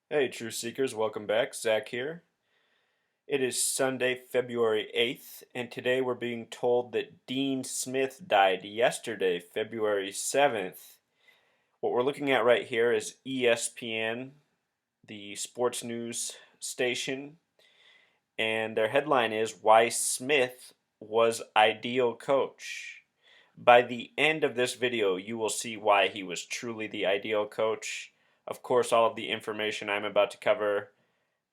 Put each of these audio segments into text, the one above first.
Hey, Truth Seekers, welcome back. Zach here. It is Sunday, February 8th, and today we're being told that Dean Smith died yesterday, February 7th. What we're looking at right here is ESPN, the sports news station, and their headline is Why Smith Was Ideal Coach. By the end of this video, you will see why he was truly the ideal coach. Of course, all of the information I'm about to cover,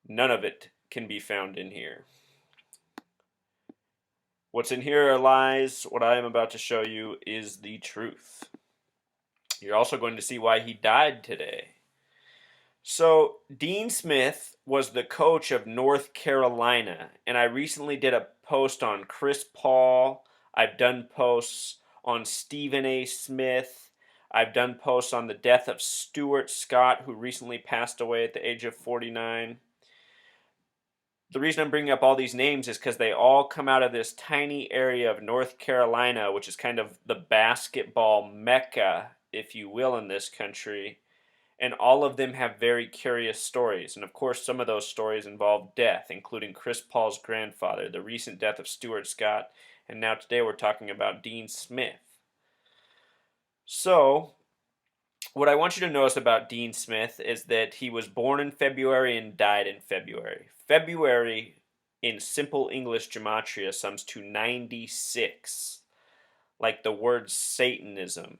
none of it can be found in here. What's in here are lies. What I am about to show you is the truth. You're also going to see why he died today. So, Dean Smith was the coach of North Carolina, and I recently did a post on Chris Paul. I've done posts on Stephen A. Smith. I've done posts on the death of Stuart Scott, who recently passed away at the age of 49. The reason I'm bringing up all these names is because they all come out of this tiny area of North Carolina, which is kind of the basketball mecca, if you will, in this country. And all of them have very curious stories. And of course, some of those stories involve death, including Chris Paul's grandfather, the recent death of Stuart Scott, and now today we're talking about Dean Smith. So, what I want you to notice about Dean Smith is that he was born in February and died in February. February in simple English gematria sums to 96, like the word Satanism,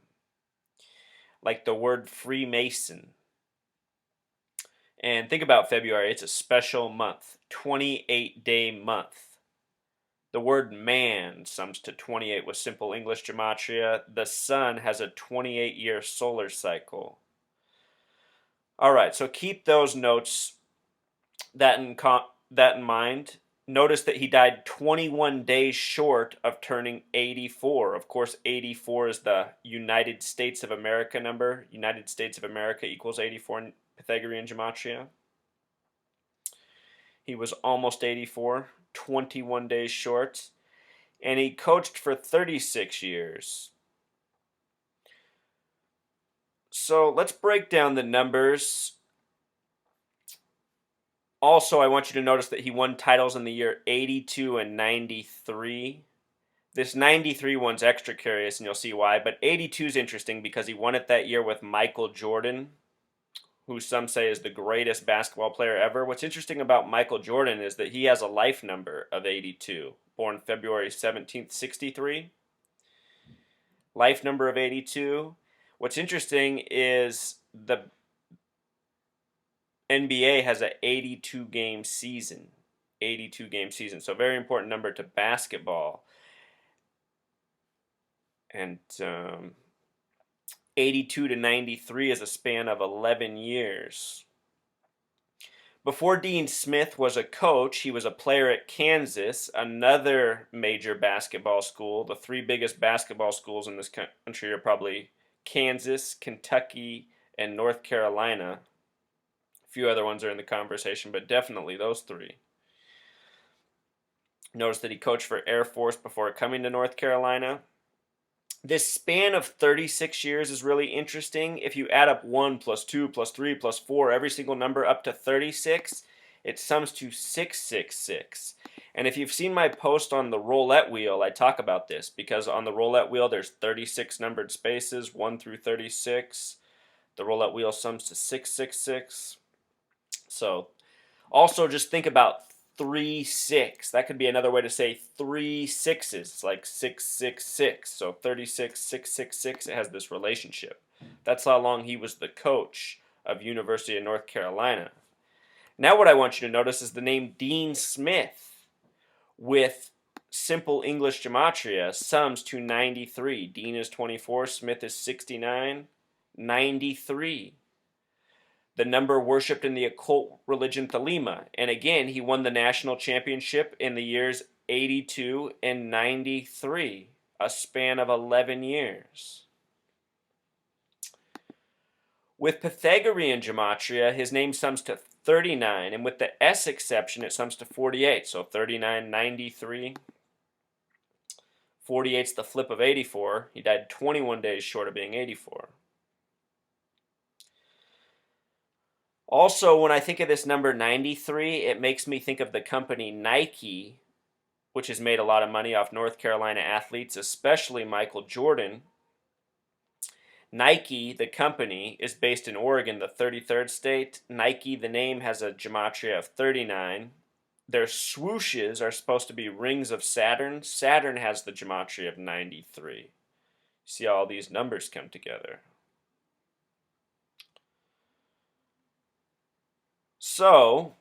like the word Freemason. And think about February, it's a special month, 28-day month. The word man sums to 28 with simple English gematria. The sun has a 28-year solar cycle. All right, so keep those notes that in mind. Notice that he died 21 days short of turning 84. Of course, 84 is the United States of America number. United States of America equals 84 in Pythagorean gematria. He was almost 84, 21 days short, and he coached for 36 years. So let's break down the numbers. Also, I want you to notice that he won titles in the year 82 and 93. This 93 one's extra curious, and you'll see why, but 82 is interesting because he won it that year with Michael Jordan, who some say is the greatest basketball player ever. What's interesting about Michael Jordan is that he has a life number of 82, born February 17th, 63. Life number of 82. What's interesting is the NBA has an 82 game season. 82 game season. So very important number to basketball. And 82 to 93 is a span of 11 years. Before Dean Smith was a coach, he was a player at Kansas, another major basketball school. The three biggest basketball schools in this country are probably Kansas, Kentucky, and North Carolina. A few other ones are in the conversation, but definitely those three. Notice that he coached for Air Force before coming to North Carolina. This span of 36 years is really interesting. If you add up 1 plus 2 plus 3 plus 4, every single number up to 36, it sums to 666. And if you've seen my post on the roulette wheel, I talk about this because on the roulette wheel there's 36 numbered spaces, 1 through 36. The roulette wheel sums to 666. So also just think about 3 6. That could be another way to say 3 sixes. It's like 666. So 36 666. It has this relationship. That's how long he was the coach of University of North Carolina. Now what I want you to notice is the name Dean Smith with simple English gematria sums to 93. Dean is 24, Smith is 69, 93. The number worshipped in the occult religion Thelema. And again, he won the national championship in the years 82 and 93, a span of 11 years. With Pythagorean gematria, his name sums to 39, and with the S exception, it sums to 48. So 39, 93. 48's the flip of 84. He died 21 days short of being 84. Also, when I think of this number 93, it makes me think of the company Nike, which has made a lot of money off North Carolina athletes, especially Michael Jordan. Nike, the company, is based in Oregon, the 33rd state. Nike, the name, has a gematria of 39. Their swooshes are supposed to be rings of Saturn. Saturn has the gematria of 93. See how all these numbers come together. So,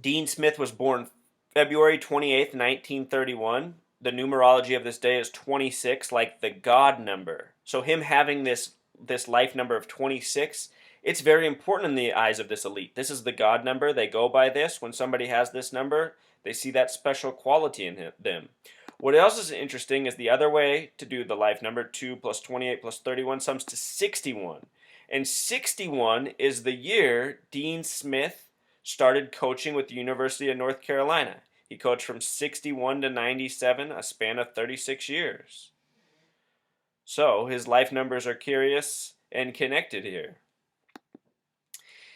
Dean Smith was born February 28th, 1931. The numerology of this day is 26, like the God number. So him having this life number of 26, it's very important in the eyes of this elite. This is the God number. They go by this. When somebody has this number, they see that special quality in them. What else is interesting is the other way to do the life number, 2 plus 28 plus 31, sums to 61. And 61 is the year Dean Smith started coaching with the University of North Carolina. He coached from 61 to 97, a span of 36 years. So his life numbers are curious and connected here.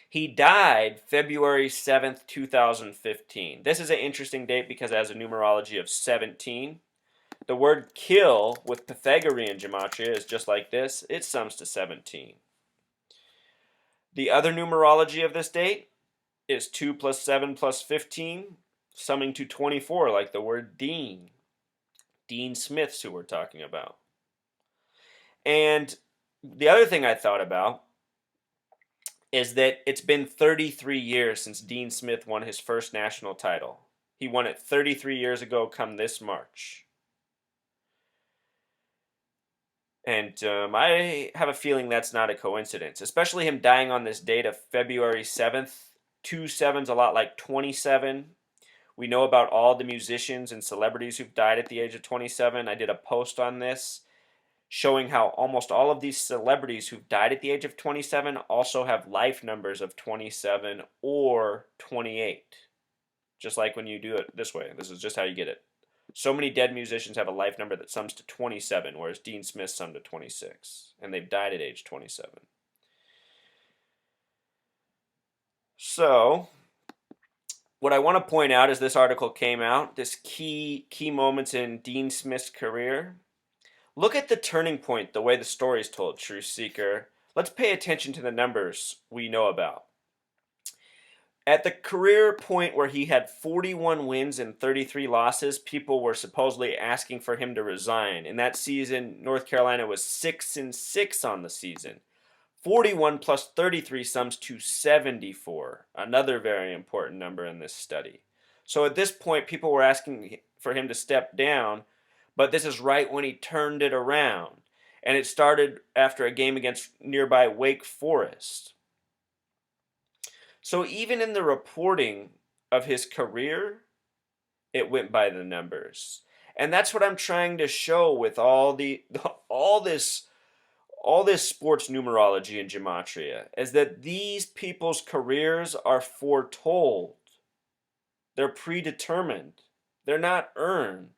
He died February 7th, 2015. This is an interesting date because it has a numerology of 17. The word kill with Pythagorean gematria is just like this. It sums to 17. The other numerology of this date is 2 plus 7 plus 15, summing to 24, like the word Dean. Dean Smith's who we're talking about. And the other thing I thought about is that it's been 33 years since Dean Smith won his first national title. He won it 33 years ago come this March. And I have a feeling that's not a coincidence, especially him dying on this date of February 7th. 27's a lot like 27. We know about all the musicians and celebrities who've died at the age of 27. I did a post on this showing how almost all of these celebrities who've died at the age of 27 also have life numbers of 27 or 28. Just like when you do it this way. This is just how you get it. So many dead musicians have a life number that sums to 27, whereas Dean Smith summed to 26. And they've died at age 27. So, what I want to point out as this article came out, this key moments in Dean Smith's career. Look at the turning point, the way the story is told, Truth Seeker. Let's pay attention to the numbers we know about. At the career point where he had 41 wins and 33 losses, people were supposedly asking for him to resign. In that season, North Carolina was 6-6 on the season. 41 plus 33 sums to 74, another very important number in this study. So at this point, people were asking for him to step down, but this is right when he turned it around. And it started after a game against nearby Wake Forest. So even in the reporting of his career, it went by the numbers. And that's what I'm trying to show with all this sports numerology and gematria, is that these people's careers are foretold. They're predetermined. They're not earned.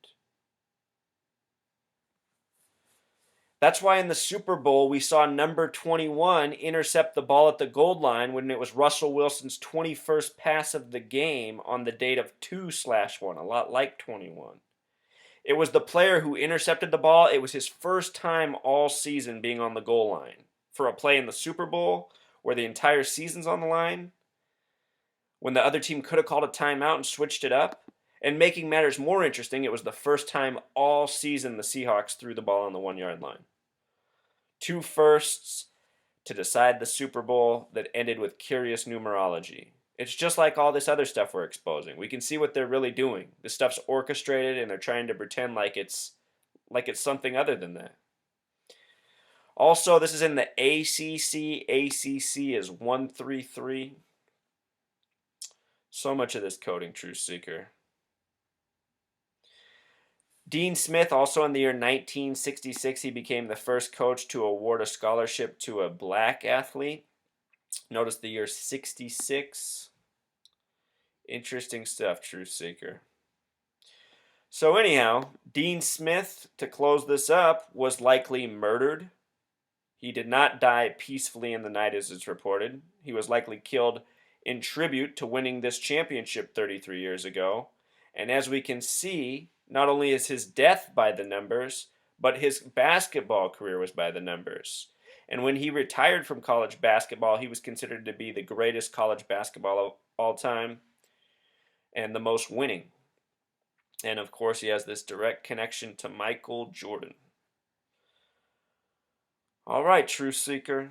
That's why in the Super Bowl we saw number 21 intercept the ball at the goal line when it was Russell Wilson's 21st pass of the game on the date of 2/1, a lot like 21. It was the player who intercepted the ball. It was his first time all season being on the goal line. For a play in the Super Bowl where the entire season's on the line, when the other team could have called a timeout and switched it up. And making matters more interesting, it was the first time all season the Seahawks threw the ball on the 1-yard line. 2 firsts to decide the Super Bowl that ended with curious numerology. It's just like all this other stuff we're exposing. We can see what they're really doing. This stuff's orchestrated and they're trying to pretend like it's something other than that. Also, this is in the ACC. ACC is 133. So much of this coding, Truth Seeker. Dean Smith, also in the year 1966, he became the first coach to award a scholarship to a black athlete. Notice the year 66. Interesting stuff, Truth Seeker. So anyhow, Dean Smith, to close this up, was likely murdered. He did not die peacefully in the night as is reported. He was likely killed in tribute to winning this championship 33 years ago. And as we can see, not only is his death by the numbers, but his basketball career was by the numbers. And when he retired from college basketball, he was considered to be the greatest college basketball of all time and the most winning. And of course, he has this direct connection to Michael Jordan. All right, Truth Seeker.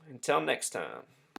Until next time.